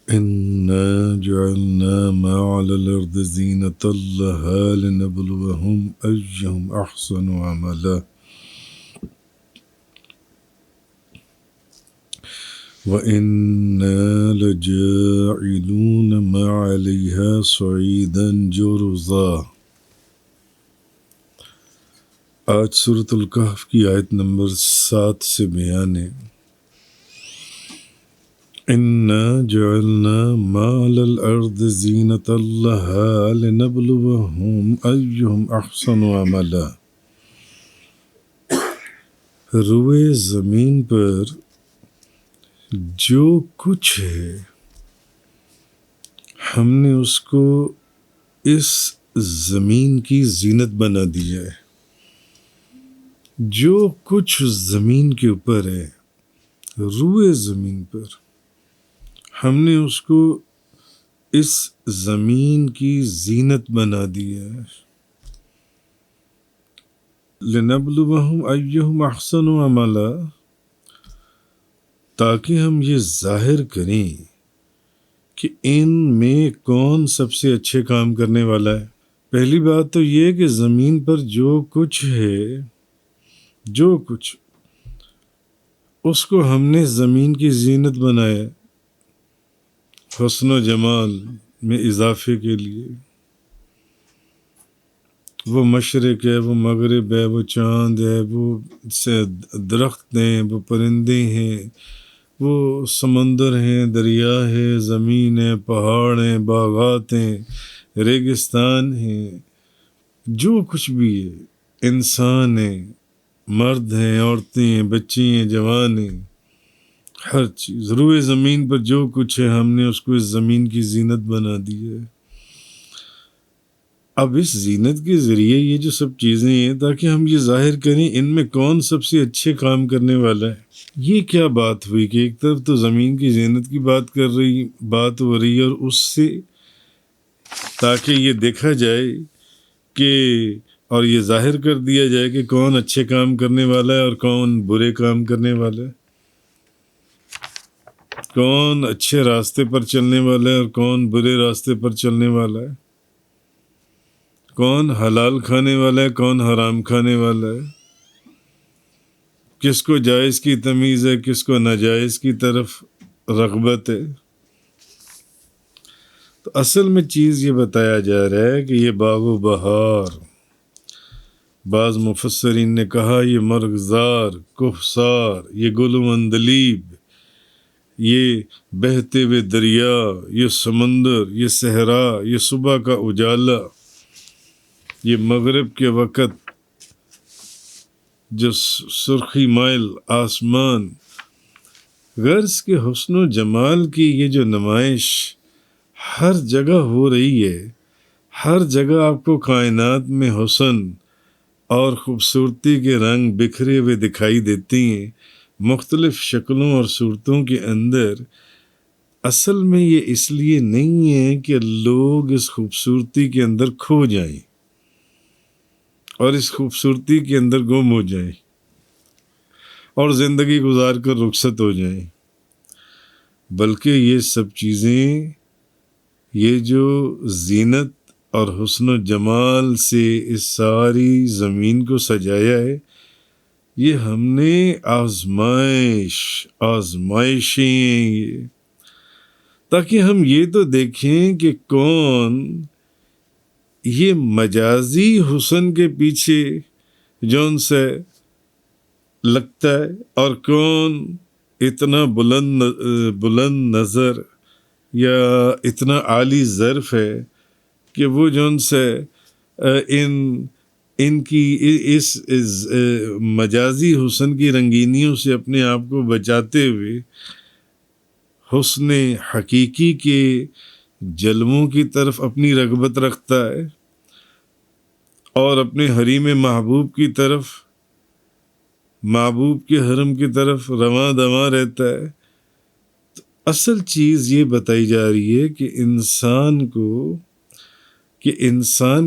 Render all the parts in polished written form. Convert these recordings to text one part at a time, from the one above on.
إنا جعلنا ما على الأرض زينة لها لنبلوهم أيهم أحسن عملا وإنا لجاعلون ما عليها صعيدا جرزا۔ آج سورۃ الکہف کی آیت نمبر 7 سے بیان ہے اِنَّا جَعَلْنَا مَا عَلَى الْأَرْضِ زِينَةً لَهَا لِنَبْلُوَهُمْ أَيُّهُمْ أَحْسَنُ عَمَلًا۔ روئے زمین پر جو کچھ ہے ہم نے اس کو اس زمین کی زینت بنا دیا ہے۔ جو کچھ زمین کے اوپر ہے، روئے زمین پر ہم نے اس کو اس زمین کی زینت بنا دیا ہے۔ لِنَبْلُوَهُمْ أَيُّهُمْ أَحْسَنُ عَمَلًا، تاکہ ہم یہ ظاہر کریں کہ ان میں کون سب سے اچھے کام کرنے والا ہے۔ پہلی بات تو یہ کہ زمین پر جو کچھ ہے، جو کچھ، اس کو ہم نے زمین کی زینت بنایا، حسن و جمال میں اضافے کے لیے۔ وہ مشرق ہے، وہ مغرب ہے، وہ چاند ہے، وہ درخت ہیں، وہ پرندے ہیں، وہ سمندر ہیں، دریا ہے، زمین ہے، پہاڑ ہیں، باغات ہیں، ریگستان ہیں، جو کچھ بھی ہے، انسان ہیں، مرد ہیں، عورتیں ہیں، بچے ہیں، جوان ہیں، ہر چیز روئے زمین پر جو کچھ ہے ہم نے اس کو اس زمین کی زینت بنا دی ہے۔ اب اس زینت کے ذریعے یہ جو سب چیزیں ہیں تاکہ ہم یہ ظاہر کریں ان میں کون سب سے اچھے کام کرنے والا ہے۔ یہ کیا بات ہوئی کہ ایک طرف تو زمین کی زینت کی بات ہو رہی ہے اور اس سے تاکہ یہ دیکھا جائے کہ اور یہ ظاہر کر دیا جائے کہ کون اچھے کام کرنے والا ہے اور کون برے کام کرنے والا ہے، کون اچھے راستے پر چلنے والا ہے اور کون برے راستے پر چلنے والا ہے، کون حلال کھانے والا ہے کون حرام کھانے والا ہے، کس کو جائز کی تمیز ہے کس کو ناجائز کی طرف رغبت ہے۔ تو اصل میں چیز یہ بتایا جا رہا ہے کہ یہ باغ و بہار، بعض مفسرین نے کہا یہ مرغزار، کوہسار، یہ گل و اندلیب، یہ بہتے ہوئے دریا، یہ سمندر، یہ صحرا، یہ صبح کا اجالا، یہ مغرب کے وقت جو سرخی مائل آسمان، غرض کے حسن و جمال کی یہ جو نمائش ہر جگہ ہو رہی ہے، ہر جگہ آپ کو کائنات میں حسن اور خوبصورتی کے رنگ بکھرے ہوئے دکھائی دیتے ہیں مختلف شکلوں اور صورتوں کے اندر۔ اصل میں یہ اس لیے نہیں ہے کہ لوگ اس خوبصورتی کے اندر کھو جائیں اور اس خوبصورتی کے اندر گم ہو جائیں اور زندگی گزار کر رخصت ہو جائیں، بلکہ یہ سب چیزیں، یہ جو زینت اور حسن و جمال سے اس ساری زمین کو سجایا ہے، یہ ہم نے آزمائشیں یہ تاکہ ہم یہ تو دیکھیں کہ کون یہ مجازی حسن کے پیچھے جون سے لگتا ہے اور کون اتنا بلند نظر یا اتنا عالی ظرف ہے کہ وہ جون سے ان کی اس مجازی حسن کی رنگینیوں سے اپنے آپ کو بچاتے ہوئے حسن حقیقی کے جلووں کی طرف اپنی رغبت رکھتا ہے اور اپنے حریم محبوب کی طرف، محبوب کے حرم کی طرف رواں دواں رہتا ہے۔ تو اصل چیز یہ بتائی جا رہی ہے کہ انسان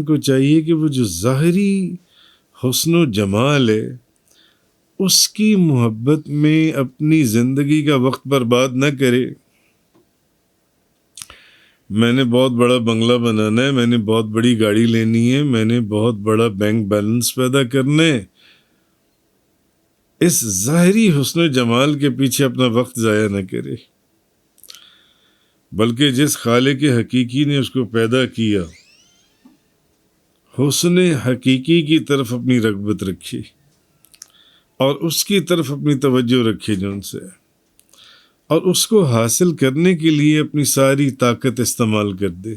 کو چاہیے کہ وہ جو ظاہری حسن و جمال ہے اس کی محبت میں اپنی زندگی کا وقت برباد نہ کرے، میں نے بہت بڑا بنگلہ بنانا ہے، میں نے بہت بڑی گاڑی لینی ہے، میں نے بہت بڑا بینک بیلنس پیدا کرنا ہے، اس ظاہری حسن و جمال کے پیچھے اپنا وقت ضائع نہ کرے، بلکہ جس خالق حقیقی نے اس کو پیدا کیا حسن حقیقی کی طرف اپنی رغبت رکھے اور اس کی طرف اپنی توجہ رکھے جو ان سے، اور اس کو حاصل کرنے کے لیے اپنی ساری طاقت استعمال کر دے۔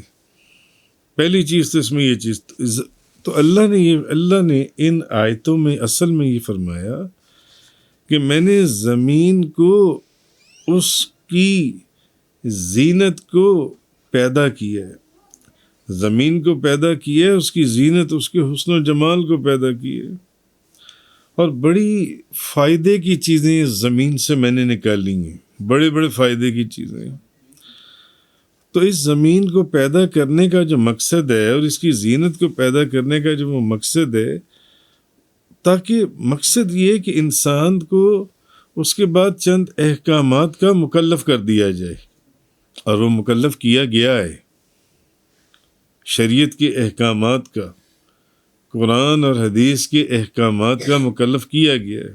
پہلی چیز تو اس میں یہ چیز تو اللہ نے ان آیتوں میں اصل میں یہ فرمایا کہ میں نے زمین کو اس کی زینت کو پیدا کیا ہے، زمین کو پیدا کیا ہے، اس کی زینت، اس کے حسن و جمال کو پیدا کیا ہے، اور بڑی فائدے کی چیزیں زمین سے میں نے نکالی ہیں، بڑے بڑے فائدے کی چیزیں۔ تو اس زمین کو پیدا کرنے کا جو مقصد ہے اور اس کی زینت کو پیدا کرنے کا جو وہ مقصد ہے، تاکہ مقصد یہ ہے کہ انسان کو اس کے بعد چند احکامات کا مکلف کر دیا جائے، اور وہ مکلف کیا گیا ہے، شریعت کے احکامات کا، قرآن اور حدیث کے احکامات کا مکلف کیا گیا ہے۔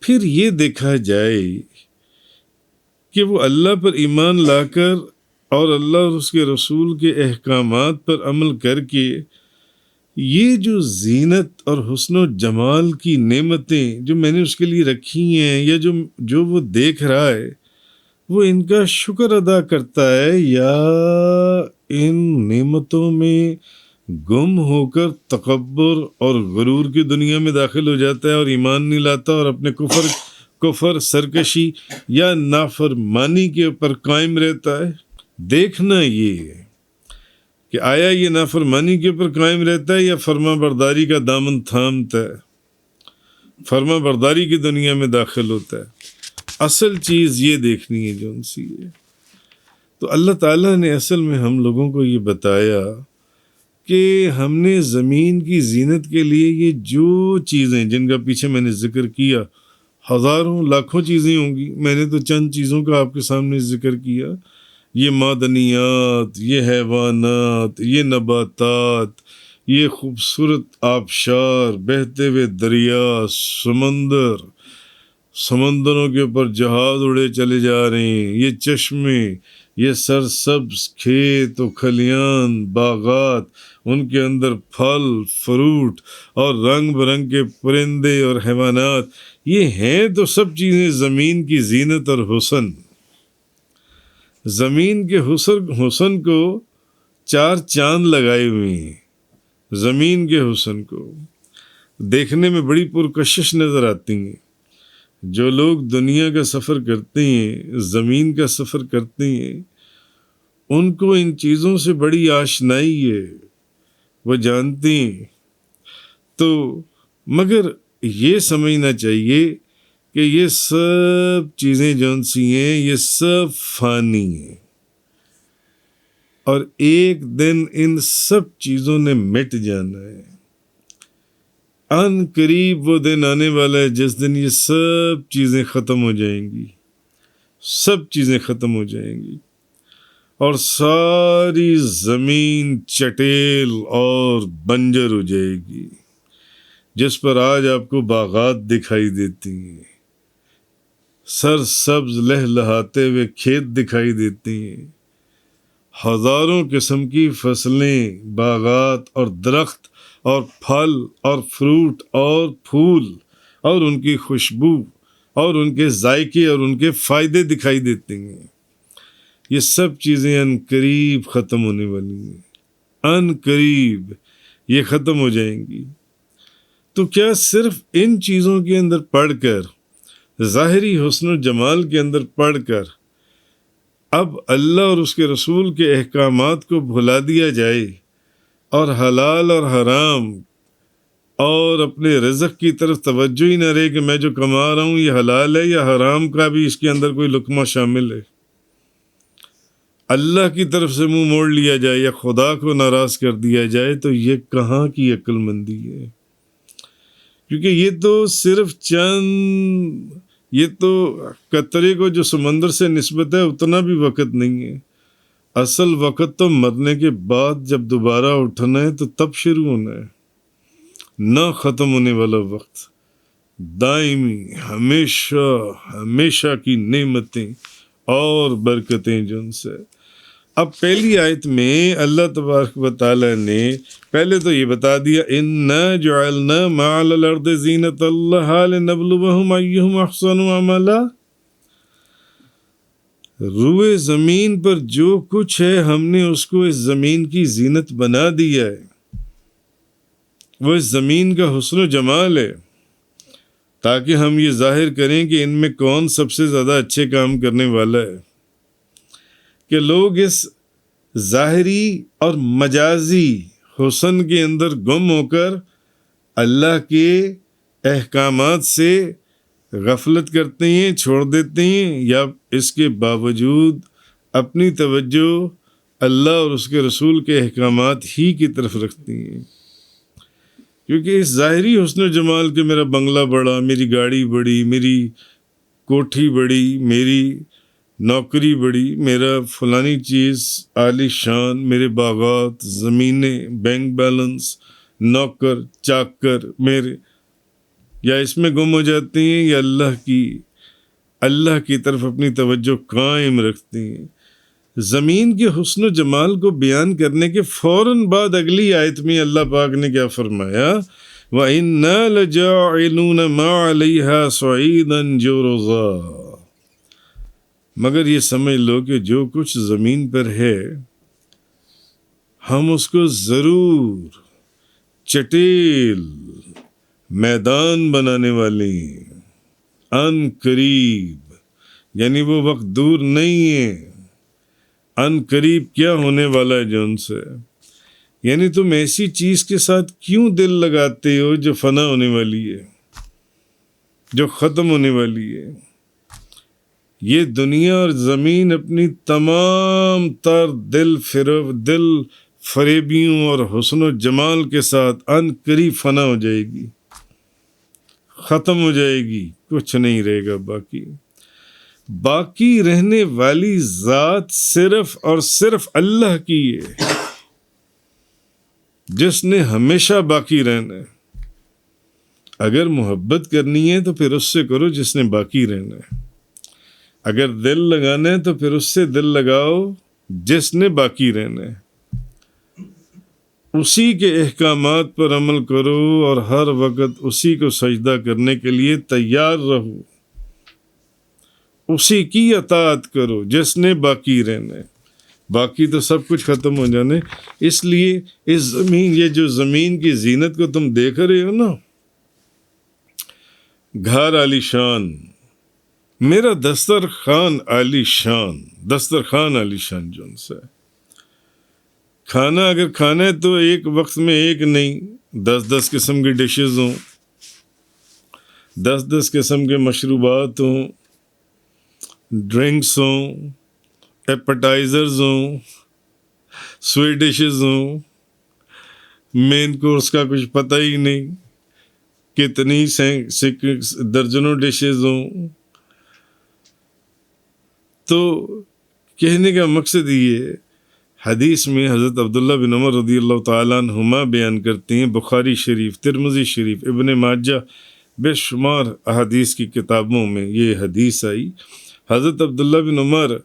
پھر یہ دیکھا جائے کہ وہ اللہ پر ایمان لا کر اور اللہ اور اس کے رسول کے احکامات پر عمل کر کے یہ جو زینت اور حسن و جمال کی نعمتیں جو میں نے اس کے لیے رکھی ہیں، یا جو وہ دیکھ رہا ہے، وہ ان کا شکر ادا کرتا ہے یا ان نعمتوں میں گم ہو کر تکبر اور غرور کی دنیا میں داخل ہو جاتا ہے اور ایمان نہیں لاتا اور اپنے کفر سرکشی یا نافرمانی کے اوپر قائم رہتا ہے۔ دیکھنا یہ ہے کہ آیا یہ نافرمانی کے اوپر قائم رہتا ہے یا فرما برداری کا دامن تھامتا ہے، فرما برداری کی دنیا میں داخل ہوتا ہے۔ اصل چیز یہ دیکھنی ہے جو ان سی ہے۔ تو اللہ تعالیٰ نے اصل میں ہم لوگوں کو یہ بتایا کہ ہم نے زمین کی زینت کے لیے یہ جو چیزیں جن کا پیچھے میں نے ذکر کیا، ہزاروں لاکھوں چیزیں ہوں گی، میں نے تو چند چیزوں کا آپ کے سامنے ذکر کیا، یہ معدنیات، یہ حیوانات، یہ نباتات، یہ خوبصورت آبشار، بہتے ہوئے دریا، سمندروں کے اوپر جہاز اڑے چلے جا رہے ہیں، یہ چشمے، یہ سرسبز کھیت و کھلیان، باغات، ان کے اندر پھل فروٹ اور رنگ برنگ کے پرندے اور حیوانات، یہ ہیں تو سب چیزیں زمین کی زینت اور حسن۔ زمین کے حسن کو 4 چاند لگائے ہوئے ہیں، زمین کے حسن کو دیکھنے میں بڑی پرکشش نظر آتی ہیں۔ جو لوگ دنیا کا سفر کرتے ہیں، زمین کا سفر کرتے ہیں، ان کو ان چیزوں سے بڑی آشنائی ہے، وہ جانتے ہیں۔ تو مگر یہ سمجھنا چاہیے کہ یہ سب چیزیں جون سی ہیں، یہ سب فانی ہیں، اور ایک دن ان سب چیزوں نے مٹ جانا ہے۔ ان قریب وہ دن آنے والا ہے جس دن یہ سب چیزیں ختم ہو جائیں گی، سب چیزیں ختم ہو جائیں گی، اور ساری زمین چٹیل اور بنجر ہو جائے گی، جس پر آج آپ کو باغات دکھائی دیتی ہیں، سرسبز لہلہاتے ہوئے کھیت دکھائی دیتے ہیں، ہزاروں قسم کی فصلیں، باغات اور درخت اور پھل اور فروٹ اور پھول اور ان کی خوشبو اور ان کے ذائقے اور ان کے فائدے دکھائی دیتے ہیں۔ یہ سب چیزیں ان قریب ختم ہونے والی ہیں، ان قریب یہ ختم ہو جائیں گی۔ تو کیا صرف ان چیزوں کے اندر پڑھ کر، ظاہری حسن و جمال کے اندر پڑھ کر، اب اللہ اور اس کے رسول کے احکامات کو بھلا دیا جائے اور حلال اور حرام اور اپنے رزق کی طرف توجہ ہی نہ رہے کہ میں جو کما رہا ہوں یہ حلال ہے یا حرام کا بھی اس کے اندر کوئی لقمہ شامل ہے، اللہ کی طرف سے منہ موڑ لیا جائے یا خدا کو ناراض کر دیا جائے، تو یہ کہاں کی عقل مندی ہے؟ کیونکہ یہ تو صرف یہ تو قطرے کو جو سمندر سے نسبت ہے اتنا بھی وقت نہیں ہے، اصل وقت تو مرنے کے بعد جب دوبارہ اٹھنا ہے تو تب شروع ہونا ہے، نہ ختم ہونے والا وقت، دائمی ہمیشہ ہمیشہ کی نعمتیں اور برکتیں جو ان سے۔ اب پہلی آیت میں اللہ تبارک و تعالیٰ نے پہلے تو یہ بتا دیا اِنَّا جَعَلْنَا مَا عَلَى الْأَرْضِ زِينَةً لَهَا لِنَبْلُوَهُمْ أَيُّهُمْ أَحْسَنُ عَمَلًا، روئے زمین پر جو کچھ ہے ہم نے اس کو اس زمین کی زینت بنا دیا ہے، وہ اس زمین کا حسن و جمال ہے، تاکہ ہم یہ ظاہر کریں کہ ان میں کون سب سے زیادہ اچھے کام کرنے والا ہے، کہ لوگ اس ظاہری اور مجازی حسن کے اندر گم ہو کر اللہ کے احکامات سے غفلت کرتے ہیں، چھوڑ دیتے ہیں، یا اس کے باوجود اپنی توجہ اللہ اور اس کے رسول کے احکامات ہی کی طرف رکھتے ہیں، کیونکہ اس ظاہری حسن و جمال کے میرا بنگلہ بڑا، میری گاڑی بڑی، میری کوٹھی بڑی، میری نوکری بڑی، میرا فلانی چیز عالی شان، میرے باغات، زمینیں، بینک بیلنس، نوکر چاکر میرے، یا اس میں گم ہو جاتے ہیں یا اللہ کی طرف اپنی توجہ قائم رکھتے ہیں۔ زمین کے حسن و جمال کو بیان کرنے کے فوراً بعد اگلی آیت میں اللہ پاک نے کیا فرمایا، وَإِنَّا لَجَاعِلُونَ مَا عَلَيْهَا صَعِيدًا جُرُزًا، مگر یہ سمجھ لو کہ جو کچھ زمین پر ہے ہم اس کو ضرور چٹیل میدان بنانے والے ہیں، ان قریب، یعنی وہ وقت دور نہیں ہے، ان قریب کیا ہونے والا ہے جو ان سے، یعنی تم ایسی چیز کے ساتھ کیوں دل لگاتے ہو جو فنا ہونے والی ہے، جو ختم ہونے والی ہے۔ یہ دنیا اور زمین اپنی تمام تر دل فریبیوں اور حسن و جمال کے ساتھ ان قریب فنا ہو جائے گی، ختم ہو جائے گی، کچھ نہیں رہے گا باقی رہنے والی ذات صرف اور صرف اللہ کی ہے، جس نے ہمیشہ باقی رہنا ہے۔ اگر محبت کرنی ہے تو پھر اس سے کرو جس نے باقی رہنا ہے، اگر دل لگانا ہے تو پھر اس سے دل لگاؤ جس نے باقی رہنا ہے، اسی کے احکامات پر عمل کرو اور ہر وقت اسی کو سجدہ کرنے کے لیے تیار رہو، اسی کی اطاعت کرو جس نے باقی رہنا ہے، باقی تو سب کچھ ختم ہو جانے۔ اس لیے یہ جو زمین کی زینت کو تم دیکھ رہے ہو نا، گھر عالی شان، میرا دسترخوان عالی شان جو ان سے کھانا اگر کھانا ہے تو ایک وقت میں ایک نہیں، 10 قسم کی ڈشز ہوں، 10 قسم کے مشروبات ہوں، ڈرنکس ہوں، ایپیٹائزرز ہوں، سویٹ ڈشز ہوں، مین کورس کا کچھ پتہ ہی نہیں، کتنی درجنوں ڈشز ہوں۔ تو کہنے کا مقصد یہ، حدیث میں حضرت عبداللہ بن عمر رضی اللہ تعالیٰ عنہما بیان کرتے ہیں، بخاری شریف، ترمذی شریف، ابن ماجہ، بے شمار احادیث کی کتابوں میں یہ حدیث آئی۔ حضرت عبداللہ بن عمر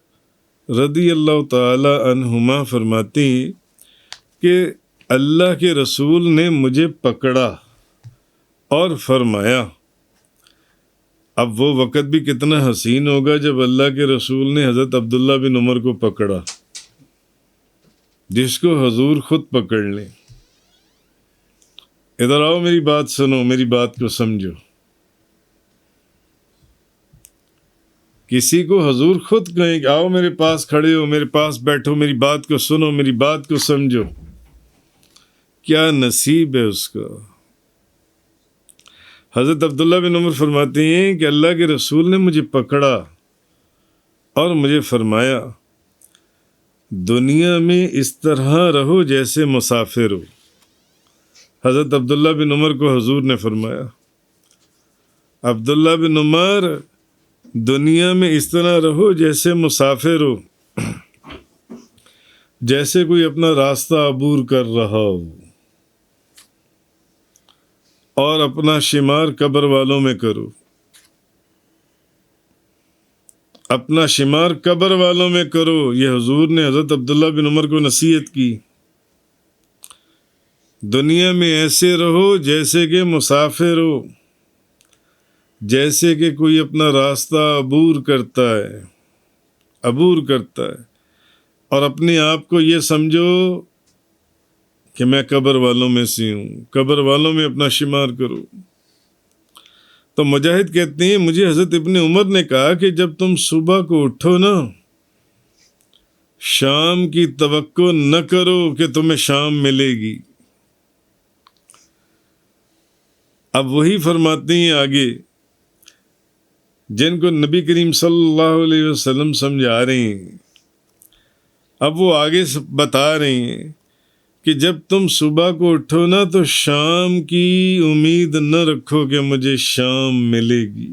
رضی اللہ تعالیٰ عنہما فرماتے ہیں کہ اللہ کے رسول نے مجھے پکڑا اور فرمایا، اب وہ وقت بھی کتنا حسین ہوگا جب اللہ کے رسول نے حضرت عبداللہ بن عمر کو پکڑا، جس کو حضور خود پکڑ لیں۔ ادھر آؤ، میری بات سنو، میری بات کو سمجھو۔ کسی کو حضور خود کہیں کہ آؤ میرے پاس کھڑے ہو، میرے پاس بیٹھو، میری بات کو سنو، میری بات کو سمجھو، کیا نصیب ہے اس کا۔ حضرت عبداللہ بن عمر فرماتے ہیں کہ اللہ کے رسول نے مجھے پکڑا اور مجھے فرمایا، دنیا میں اس طرح رہو جیسے مسافر ہو۔ حضرت عبداللہ بن عمر کو حضور نے فرمایا، عبداللہ بن عمر دنیا میں اس طرح رہو جیسے مسافر ہو، جیسے کوئی اپنا راستہ عبور کر رہا ہو، اور اپنا شمار قبر والوں میں کرو، اپنا شمار قبر والوں میں کرو۔ یہ حضور نے حضرت عبداللہ بن عمر کو نصیحت کی۔ دنیا میں ایسے رہو جیسے کہ مسافر ہو، جیسے کہ کوئی اپنا راستہ عبور کرتا ہے، اور اپنے آپ کو یہ سمجھو کہ میں قبر والوں میں سے ہوں، قبر والوں میں اپنا شمار کرو۔ تو مجاہد کہتے ہیں مجھے حضرت ابن عمر نے کہا کہ جب تم صبح کو اٹھو نا، شام کی توقع نہ کرو کہ تمہیں شام ملے گی۔ اب وہی فرماتے ہیں آگے، جن کو نبی کریم صلی اللہ علیہ وسلم سمجھا رہے ہیں، اب وہ آگے بتا رہے ہیں کہ جب تم صبح کو اٹھو نا تو شام کی امید نہ رکھو کہ مجھے شام ملے گی،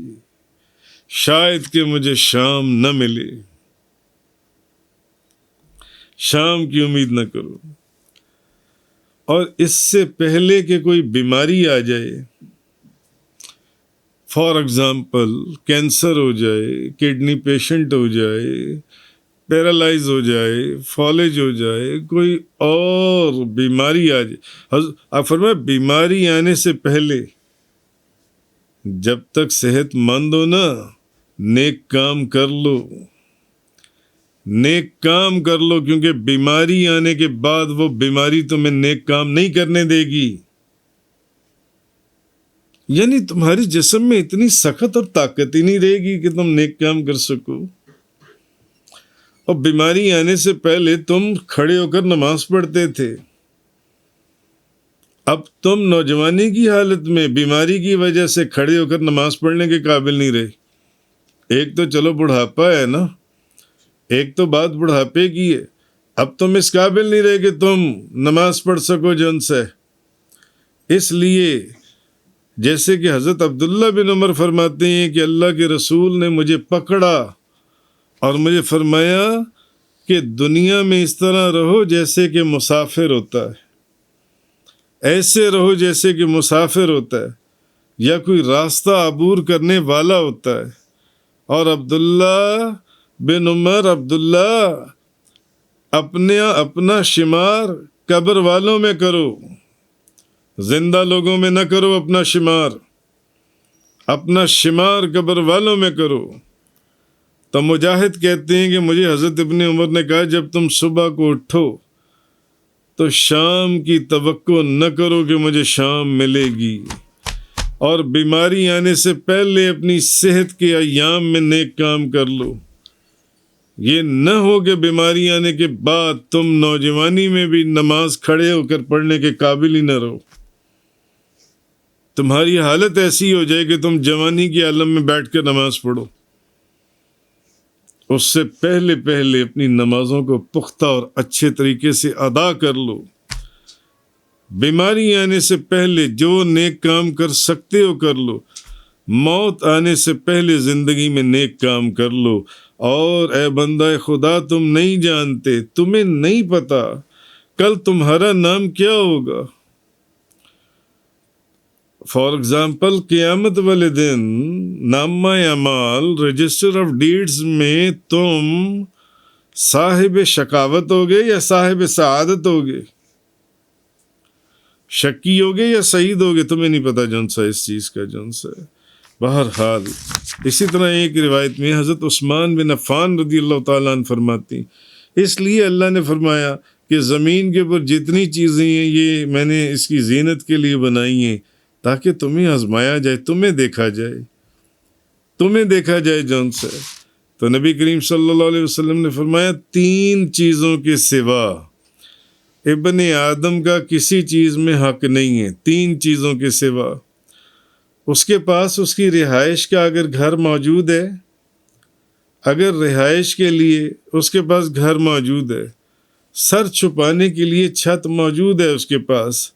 شاید کہ مجھے شام نہ ملے، شام کی امید نہ کرو۔ اور اس سے پہلے کہ کوئی بیماری آ جائے، فار ایگزامپل کینسر ہو جائے، کڈنی پیشنٹ ہو جائے، پیرالائز ہو جائے، فالج ہو جائے، کوئی اور بیماری آ جائے، آپ فرمائے بیماری آنے سے پہلے جب تک صحت مند ہو نا، نیک کام کر لو، نیک کام کر لو، کیونکہ بیماری آنے کے بعد وہ بیماری تمہیں نیک کام نہیں کرنے دے گی۔ یعنی تمہاری جسم میں اتنی سخت اور طاقت ہی نہیں رہے گی کہ تم نیک کام کر سکو۔ اور بیماری آنے سے پہلے تم کھڑے ہو کر نماز پڑھتے تھے، اب تم نوجوانی کی حالت میں بیماری کی وجہ سے کھڑے ہو کر نماز پڑھنے کے قابل نہیں رہے۔ ایک تو چلو بڑھاپا ہے نا، ایک تو بات بڑھاپے کی ہے، اب تم اس قابل نہیں رہے کہ تم نماز پڑھ سکو جن سے۔ اس لیے جیسے کہ حضرت عبداللہ بن عمر فرماتے ہیں کہ اللہ کے رسول نے مجھے پکڑا اور مجھے فرمایا کہ دنیا میں اس طرح رہو جیسے کہ مسافر ہوتا ہے، ایسے رہو جیسے کہ مسافر ہوتا ہے یا کوئی راستہ عبور کرنے والا ہوتا ہے۔ اور عبداللہ بن عمر، عبداللہ اپنا شمار قبر والوں میں کرو، زندہ لوگوں میں نہ کرو، اپنا شمار قبر والوں میں کرو۔ تو مجاہد کہتے ہیں کہ مجھے حضرت ابن عمر نے کہا جب تم صبح کو اٹھو تو شام کی توقع نہ کرو کہ مجھے شام ملے گی، اور بیماری آنے سے پہلے اپنی صحت کے ایام میں نیک کام کر لو۔ یہ نہ ہو کہ بیماری آنے کے بعد تم نوجوانی میں بھی نماز کھڑے ہو کر پڑھنے کے قابل ہی نہ رہو، تمہاری حالت ایسی ہو جائے کہ تم جوانی کے عالم میں بیٹھ کر نماز پڑھو۔ اس سے پہلے اپنی نمازوں کو پختہ اور اچھے طریقے سے ادا کر لو۔ بیماری آنے سے پہلے جو نیک کام کر سکتے ہو کر لو، موت آنے سے پہلے زندگی میں نیک کام کر لو۔ اور اے بندہ خدا، تم نہیں جانتے، تمہیں نہیں پتا کل تمہارا نام کیا ہوگا۔ فار ایگزامپل قیامت والے دن نامہ اعمال، رجسٹر آف ڈیڈز میں تم صاحب شقاوت ہوگے یا صاحب سعادت ہوگے، شقی ہوگے یا سعید ہوگے، تمہیں نہیں پتا جون سا اس چیز کا جون سا ہے۔ بہرحال اسی طرح ایک روایت میں حضرت عثمان بن عفان رضی اللہ تعالیٰ عنہ فرماتی، اس لیے اللہ نے فرمایا کہ زمین کے اوپر جتنی چیزیں ہیں یہ میں نے اس کی زینت کے لیے بنائی ہیں تاکہ تمہیں آزمایا جائے، تمہیں دیکھا جائے جون سے۔ تو نبی کریم صلی اللہ علیہ وسلم نے فرمایا 3 چیزوں کے سوا ابن آدم کا کسی چیز میں حق نہیں ہے، 3 چیزوں کے سوا۔ اس کے پاس اس کی رہائش کا اگر گھر موجود ہے، اگر رہائش کے لیے اس کے پاس گھر موجود ہے، سر چھپانے کے لیے چھت موجود ہے اس کے پاس،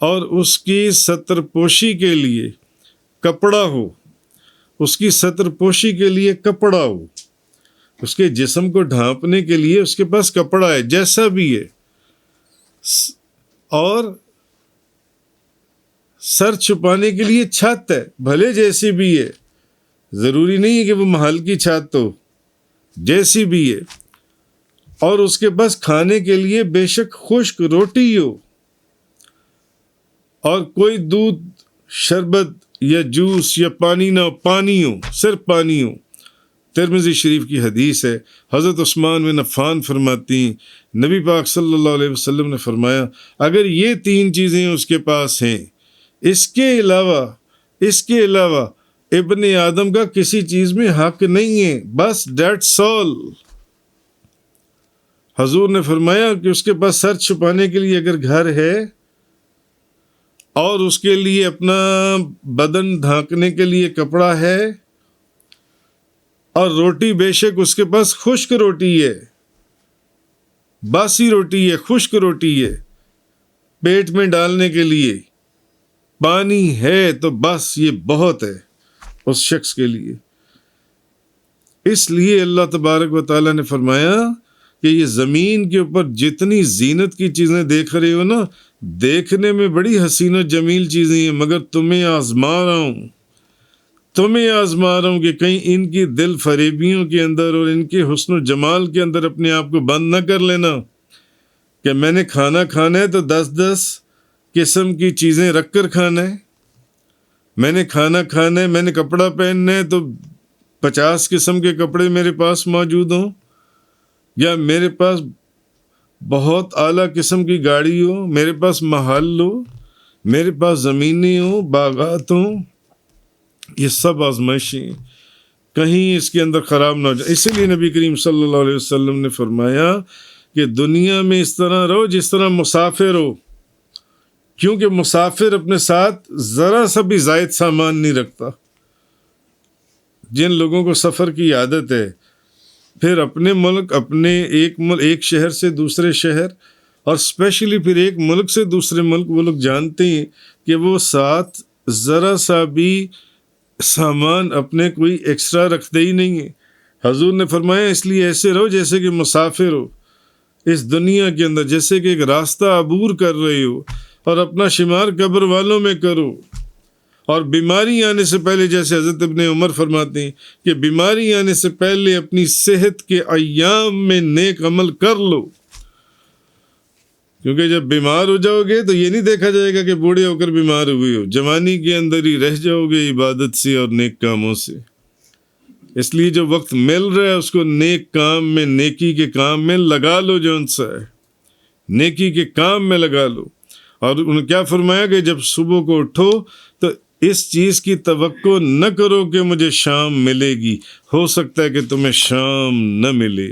اور اس کی ستر پوشی کے لیے کپڑا ہو، اس کی ستر پوشی کے لیے کپڑا ہو، اس کے جسم کو ڈھانپنے کے لیے اس کے پاس کپڑا ہے جیسا بھی ہے، اور سر چھپانے کے لیے چھت ہے بھلے جیسی بھی ہے، ضروری نہیں ہے کہ وہ محل کی چھت ہو، جیسی بھی ہے، اور اس کے پاس کھانے کے لیے بے شک خشک روٹی ہو، اور کوئی دودھ، شربت یا جوس یا پانی نہ ہو، پانی ہو، صرف پانی ہو۔ ترمذی شریف کی حدیث ہے، حضرت عثمان بن عفان فرماتی ہیں نبی پاک صلی اللہ علیہ وسلم نے فرمایا اگر یہ 3 چیزیں اس کے پاس ہیں، اس کے علاوہ ابن آدم کا کسی چیز میں حق نہیں ہے، بس دیٹس آل۔ حضور نے فرمایا کہ اس کے پاس سر چھپانے کے لیے اگر گھر ہے، اور اس کے لیے اپنا بدن ڈھانکنے کے لیے کپڑا ہے، اور روٹی بے شک اس کے پاس خشک روٹی ہے، باسی روٹی ہے، خشک روٹی ہے، پیٹ میں ڈالنے کے لیے پانی ہے، تو بس یہ بہت ہے اس شخص کے لیے۔ اس لیے اللہ تبارک و تعالیٰ نے فرمایا کہ یہ زمین کے اوپر جتنی زینت کی چیزیں دیکھ رہے ہو نا، دیکھنے میں بڑی حسین و جمیل چیزیں ہیں، مگر تمہیں آزما رہا ہوں کہ کہیں ان کی دل فریبیوں کے اندر اور ان کے حسن و جمال کے اندر اپنے آپ کو بند نہ کر لینا کہ میں نے کھانا ہے تو 10 قسم کی چیزیں رکھ کر کھانا ہے، میں نے کھانا ہے، میں نے کپڑا پہننا ہے تو 50 قسم کے کپڑے میرے پاس موجود ہوں، یا میرے پاس بہت اعلیٰ قسم کی گاڑی ہو، میرے پاس محل ہو، میرے پاس زمینیں ہوں، باغات ہوں۔ یہ سب آزمائشیں کہیں اس کے اندر خراب نہ ہو جائے۔ اسی لیے نبی کریم صلی اللہ علیہ وسلم نے فرمایا کہ دنیا میں اس طرح رہو جس طرح مسافر ہو، کیونکہ مسافر اپنے ساتھ ذرا سا بھی زائد سامان نہیں رکھتا۔ جن لوگوں کو سفر کی عادت ہے، پھر اپنے ملک، ایک شہر سے دوسرے شہر، اور اسپیشلی پھر ایک ملک سے دوسرے ملک، وہ لوگ جانتے ہیں کہ وہ ساتھ ذرا سا بھی سامان اپنے کوئی ایکسٹرا رکھتے ہی نہیں ہیں۔ حضور نے فرمایا اس لیے ایسے رہو جیسے کہ مسافر ہو اس دنیا کے اندر، جیسے کہ ایک راستہ عبور کر رہے ہو، اور اپنا شمار قبر والوں میں کرو، اور بیماری آنے سے پہلے، جیسے حضرت ابن عمر فرماتے ہیں کہ بیماری آنے سے پہلے اپنی صحت کے ایام میں نیک عمل کر لو، کیونکہ جب بیمار ہو جاؤ گے تو یہ نہیں دیکھا جائے گا کہ بوڑھے ہو کر بیمار ہوئے ہو، جوانی کے اندر ہی رہ جاؤ گے عبادت سے اور نیک کاموں سے۔ اس لیے جو وقت مل رہا ہے اس کو نیک کام میں، نیکی کے کام میں لگا لو، جو ان سا ہے نیکی کے کام میں لگا لو۔ اور انہوں نے کیا فرمایا کہ جب صبح کو اٹھو تو اس چیز کی توقع نہ کرو کہ مجھے شام ملے گی، ہو سکتا ہے کہ تمہیں شام نہ ملے۔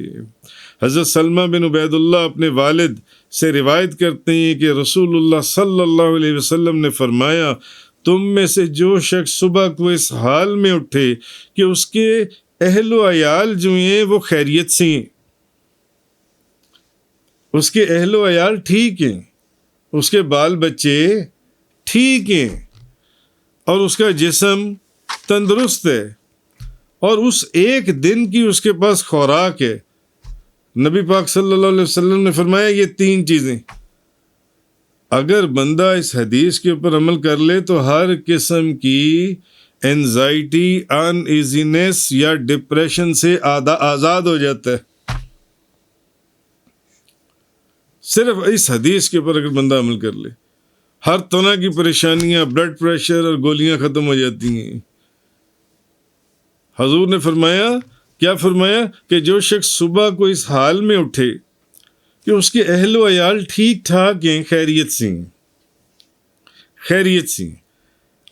حضرت سلمہ بن عبید اللہ اپنے والد سے روایت کرتے ہیں کہ رسول اللہ صلی اللہ علیہ وسلم نے فرمایا تم میں سے جو شخص صبح کو اس حال میں اٹھے کہ اس کے اہل و عیال جو ہیں وہ خیریت سے ہیں، اس کے اہل و عیال ٹھیک ہیں، اس کے بال بچے ٹھیک ہیں، اور اس کا جسم تندرست ہے، اور اس ایک دن کی اس کے پاس خوراک ہے۔ نبی پاک صلی اللہ علیہ وسلم نے فرمایا یہ 3 چیزیں اگر بندہ اس حدیث کے اوپر عمل کر لے تو ہر قسم کی اینزائٹی، ان ایزینس یا ڈپریشن سے آزاد ہو جاتا ہے۔ صرف اس حدیث کے اوپر اگر بندہ عمل کر لے، ہر طرح کی پریشانیاں، بلڈ پریشر اور گولیاں ختم ہو جاتی ہیں۔ حضور نے فرمایا، کیا فرمایا کہ جو شخص صبح کو اس حال میں اٹھے کہ اس کے اہل و عیال ٹھیک ٹھاک ہیں، خیریت سے ہیں،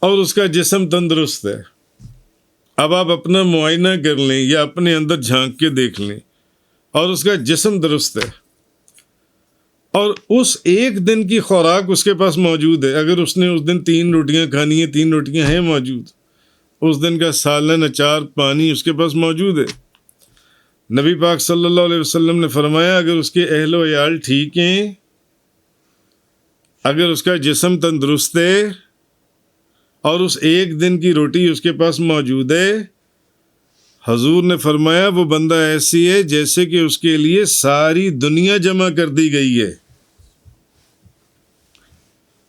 اور اس کا جسم تندرست ہے۔ اب آپ اپنا معائنہ کر لیں یا اپنے اندر جھانک کے دیکھ لیں، اور اس کا جسم درست ہے، اور اس ایک دن کی خوراک اس کے پاس موجود ہے۔ اگر اس نے اس دن 3 روٹیاں کھانی ہیں، 3 روٹیاں ہیں موجود، اس دن کا سالن، اچار، پانی اس کے پاس موجود ہے۔ نبی پاک صلی اللہ علیہ وسلم نے فرمایا اگر اس کے اہل و عیال ٹھیک ہیں، اگر اس کا جسم تندرست ہے، اور اس ایک دن کی روٹی اس کے پاس موجود ہے، حضور نے فرمایا وہ بندہ ایسی ہے جیسے کہ اس کے لیے ساری دنیا جمع کر دی گئی ہے،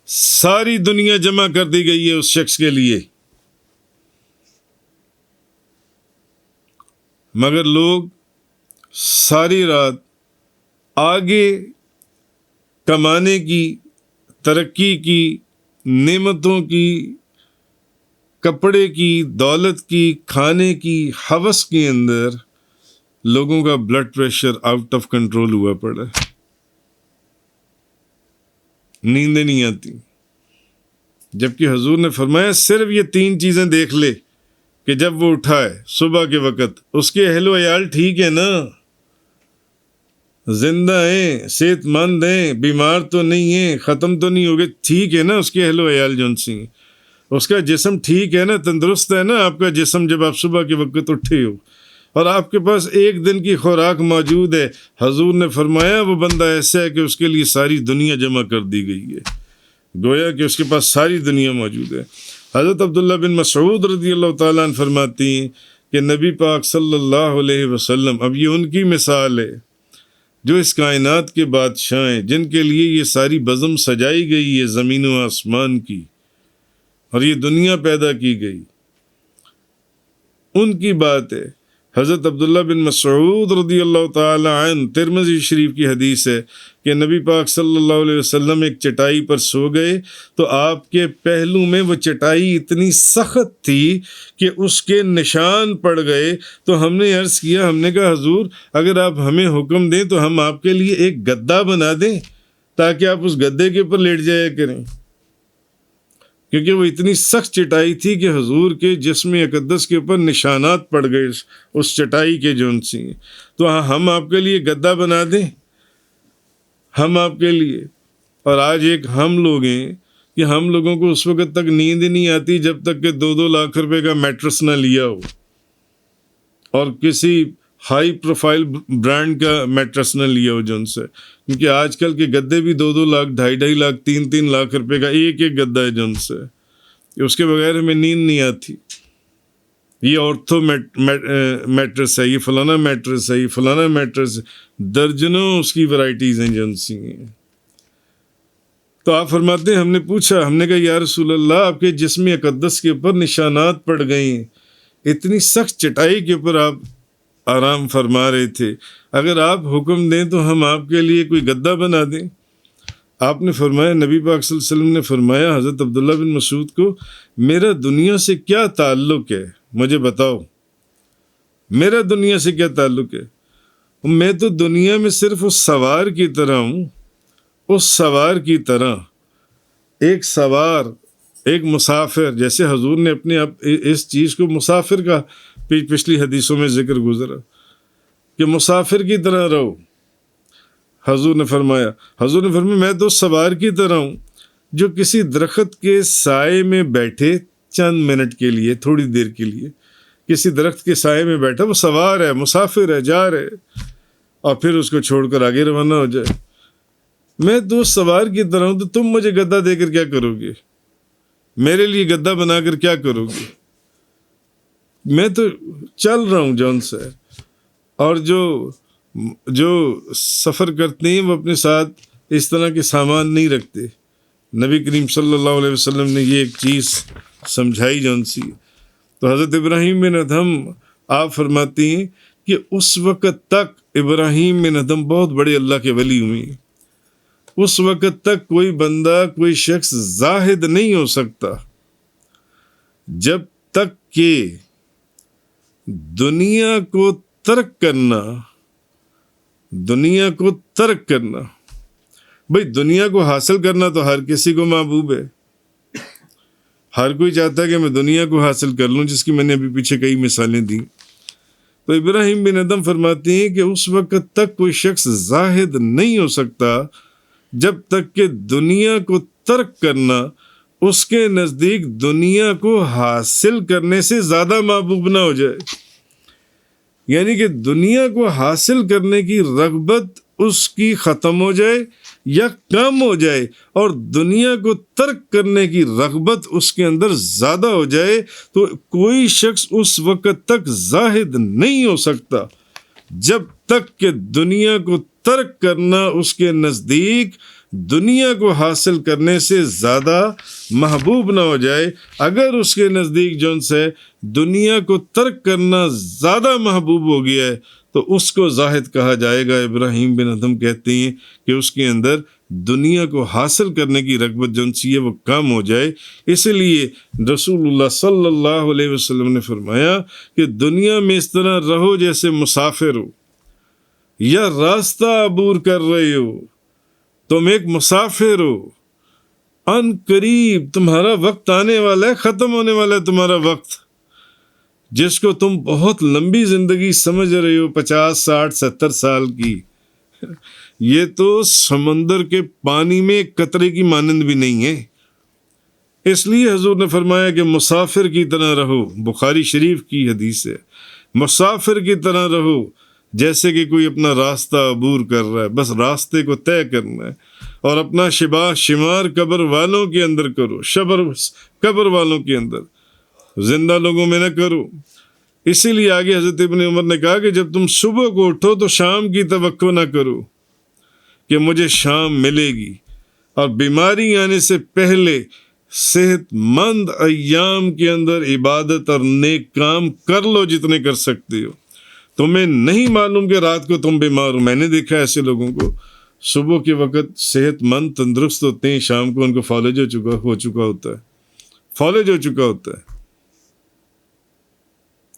ساری دنیا جمع کر دی گئی ہے اس شخص کے لیے، مگر لوگ ساری رات آگے کمانے کی، ترقی کی، نعمتوں کی، کپڑے کی، دولت کی، کھانے کی ہوس کے اندر لوگوں کا blood pressure out of control ہوا پڑا ہے، نیندیں نہیں آتی، جبکہ حضور نے فرمایا صرف یہ 3 چیزیں دیکھ لے کہ جب وہ اٹھا ہے صبح کے وقت اس کے اہل و عیال ٹھیک ہے نا، زندہ ہیں، صحت مند ہیں، بیمار تو نہیں ہیں، ختم تو نہیں ہو گئے، ٹھیک ہے نا اس کے اہل و عیال جون سی، اس کا جسم ٹھیک ہے نا، تندرست ہے نا آپ کا جسم جب آپ صبح کے وقت اٹھے ہو اور آپ کے پاس 1 دن کی خوراک موجود ہے، حضور نے فرمایا وہ بندہ ایسا ہے کہ اس کے لیے ساری دنیا جمع کر دی گئی ہے، گویا کہ اس کے پاس ساری دنیا موجود ہے۔ حضرت عبداللہ بن مسعود رضی اللہ تعالیٰ عنہ فرماتی ہیں کہ نبی پاک صلی اللہ علیہ وسلم، اب یہ ان کی مثال ہے جو اس کائنات کے بادشاہ ہیں، جن کے لیے یہ ساری بزم سجائی گئی ہے زمین و آسمان کی اور یہ دنیا پیدا کی گئی، ان کی بات ہے۔ حضرت عبداللہ بن مسعود رضی اللہ تعالی عنہ، ترمذی شریف کی حدیث ہے کہ نبی پاک صلی اللہ علیہ وسلم ایک چٹائی پر سو گئے تو آپ کے پہلو میں وہ چٹائی اتنی سخت تھی کہ اس کے نشان پڑ گئے، تو ہم نے عرض کیا، ہم نے کہا حضور اگر آپ ہمیں حکم دیں تو ہم آپ کے لیے ایک گدا بنا دیں تاکہ آپ اس گدے کے اوپر لیٹ جایا کریں، کیونکہ وہ اتنی سخت چٹائی تھی کہ حضور کے جسم اقدس کے اوپر نشانات پڑ گئے اس چٹائی کے جون سی، تو ہم آپ کے لیے گدا بنا دیں، ہم آپ کے لیے۔ اور آج ایک ہم لوگ ہیں کہ ہم لوگوں کو اس وقت تک نیند نہیں آتی جب تک کہ 2-2 لاکھ روپے کا میٹرس نہ لیا ہو اور کسی ہائی پروفائل برانڈ کا میٹرس نہ لیا ہو جن سے، کیونکہ آج کل کے گدے بھی 2-2 لاکھ، 2.5 لاکھ، 3-3 لاکھ روپے کا ایک گدا ہے جن سے، اس کے بغیر ہمیں نیند نہیں آتی۔ یہ آرتھو میٹرس ہے، یہ فلانا میٹرس ہے، یہ فلانا میٹرس ہے، درجنوں اس کی ورائٹیز ہیں جن سی ہیں۔ تو آپ فرماتے ہیں ہم نے پوچھا، ہم نے کہا یا رسول اللہ آپ کے جسم اقدس کے اوپر نشانات پڑ گئے ہیں، اتنی سخت چٹائی کے اوپر آپ آرام فرما رہے تھے، اگر آپ حکم دیں تو ہم آپ کے لیے کوئی گدا بنا دیں۔ آپ نے فرمایا، نبی پاک صلی اللہ علیہ وسلم نے فرمایا حضرت عبداللہ بن مسعود کو، میرا دنیا سے کیا تعلق ہے مجھے بتاؤ، میرا دنیا سے کیا تعلق ہے؟ میں تو دنیا میں صرف اس سوار کی طرح ہوں، اس سوار کی طرح، ایک سوار، ایک مسافر، جیسے حضور نے اپنے اس چیز کو مسافر کا پچھلی حدیثوں میں ذکر گزرا کہ مسافر کی طرح رہو۔ حضور نے فرمایا میں تو سوار کی طرح ہوں جو کسی درخت کے سائے میں بیٹھے چند منٹ کے لیے، تھوڑی دیر کے لیے کسی درخت کے سائے میں بیٹھا، وہ سوار ہے، مسافر ہے، جا رہے، اور پھر اس کو چھوڑ کر آگے روانہ ہو جائے۔ میں تو سوار کی طرح ہوں، تو تم مجھے گدا دے کر کیا کرو گے؟ میرے لیے گدا بنا کر کیا کرو گے؟ میں تو چل رہا ہوں جون سے۔ اور جو سفر کرتے ہیں وہ اپنے ساتھ اس طرح کے سامان نہیں رکھتے۔ نبی کریم صلی اللہ علیہ وسلم نے یہ ایک چیز سمجھائی جون سی۔ تو حضرت ابراہیم بن ادھم آپ فرماتی ہیں کہ اس وقت تک ابراہیم بن ادھم بہت بڑے اللہ کے ولی ہوئے، اس وقت تک کوئی بندہ، کوئی شخص زاہد نہیں ہو سکتا جب تک کہ دنیا کو ترک کرنا، بھئی دنیا کو حاصل کرنا تو ہر کسی کو محبوب ہے، ہر کوئی چاہتا ہے کہ میں دنیا کو حاصل کر لوں، جس کی میں نے ابھی پیچھے کئی مثالیں دی۔ تو ابراہیم بن ادھم فرماتے ہیں کہ اس وقت تک کوئی شخص زاہد نہیں ہو سکتا جب تک کہ دنیا کو ترک کرنا اس کے نزدیک دنیا کو حاصل کرنے سے زیادہ محبوب نہ ہو جائے۔ یعنی کہ دنیا کو حاصل کرنے کی رغبت اس کی ختم ہو جائے یا کم ہو جائے اور دنیا کو ترک کرنے کی رغبت اس کے اندر زیادہ ہو جائے تو کوئی شخص اس وقت تک زاہد نہیں ہو سکتا جب تک کہ دنیا کو ترک کرنا اس کے نزدیک دنیا کو حاصل کرنے سے زیادہ محبوب نہ ہو جائے۔ اگر اس کے نزدیک جون سے دنیا کو ترک کرنا زیادہ محبوب ہو گیا ہے تو اس کو زاہد کہا جائے گا۔ ابراہیم بن ادھم کہتے ہیں کہ اس کے اندر دنیا کو حاصل کرنے کی رغبت جون سی ہے وہ کم ہو جائے۔ اس لیے رسول اللہ صلی اللہ علیہ وسلم نے فرمایا کہ دنیا میں اس طرح رہو جیسے مسافر ہو یا راستہ عبور کر رہے ہو، تم ایک مسافر ہو، ان قریب تمہارا وقت آنے والا ہے، ختم ہونے والا ہے تمہارا وقت، جس کو تم بہت لمبی زندگی سمجھ رہے ہو، 50 60 70 سال کی، یہ تو سمندر کے پانی میں ایک قطرے کی مانند بھی نہیں ہے۔ اس لیے حضور نے فرمایا کہ مسافر کی طرح رہو، بخاری شریف کی حدیث ہے، مسافر کی طرح رہو جیسے کہ کوئی اپنا راستہ عبور کر رہا ہے، بس راستے کو طے کرنا ہے، اور اپنا شمار قبر والوں کے اندر کرو، قبر والوں کے اندر، زندہ لوگوں میں نہ کرو۔ اسی لیے آگے حضرت ابن عمر نے کہا کہ جب تم صبح کو اٹھو تو شام کی توقع نہ کرو کہ مجھے شام ملے گی، اور بیماری آنے سے پہلے صحت مند ایام کے اندر عبادت اور نیک کام کر لو جتنے کر سکتے ہو۔ تمہیں نہیں معلوم کہ رات کو تم بیمار ہو۔ میں نے دیکھا ایسے لوگوں کو صبح کے وقت صحت مند تندرست ہوتے ہیں، شام کو ان کو فالج ہو چکا ہوتا ہے،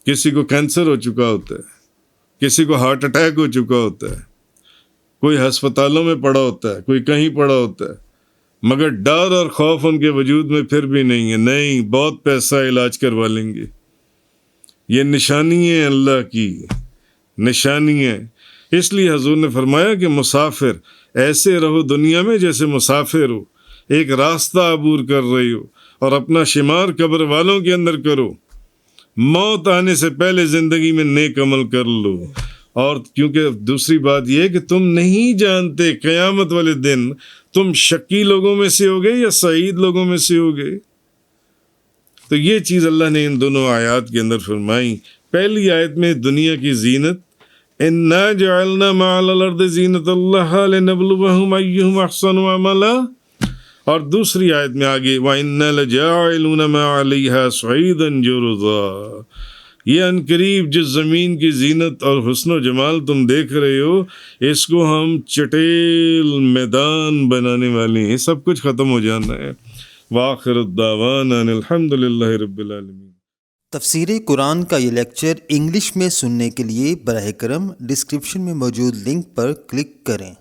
کسی کو کینسر ہو چکا ہوتا ہے، کسی کو ہارٹ اٹیک ہو چکا ہوتا ہے، کوئی ہسپتالوں میں پڑا ہوتا ہے، کوئی کہیں پڑا ہوتا ہے، مگر ڈر اور خوف ان کے وجود میں پھر بھی نہیں ہے، نہیں بہت پیسہ علاج کروا لیں گے۔ یہ نشانی ہے اللہ کی، نشانی ہے۔ اس لیے حضور نے فرمایا کہ مسافر ایسے رہو دنیا میں جیسے مسافر ہو، ایک راستہ عبور کر رہی ہو، اور اپنا شمار قبر والوں کے اندر کرو، موت آنے سے پہلے زندگی میں نیک عمل کر لو۔ اور کیونکہ دوسری بات یہ ہے کہ تم نہیں جانتے قیامت والے دن تم شقی لوگوں میں سے ہوگے یا سعید لوگوں میں سے ہوگے۔ تو یہ چیز اللہ نے ان دونوں آیات کے اندر فرمائی۔ پہلی آیت میں دنیا کی زینت، اِنَّا جَعَلْنَا مَعَ الْأَرْضِ زِینَةً لَهَا لِنَبْلُوَهُمْ أَيُّهُمْ أَحْسَنُ عَمَلًا، اور دوسری آیت میں آگے وَإِنَّا لَجَاعِلُونَ مَا عَلَيْهَا صَعِيدًا جُرُزًا، یہ عنقریب جس زمین کی زینت اور حسن و جمال تم دیکھ رہے ہو اس کو ہم چٹیل میدان بنانے والے ہیں، سب کچھ ختم ہو جانا ہے۔ وآخر الدعوانا الحمد للہ رب العالمین۔ تفسیر قرآن کا یہ لیکچر انگلش میں سننے کے لیے براہ کرم ڈسکرپشن میں موجود لنک پر کلک کریں۔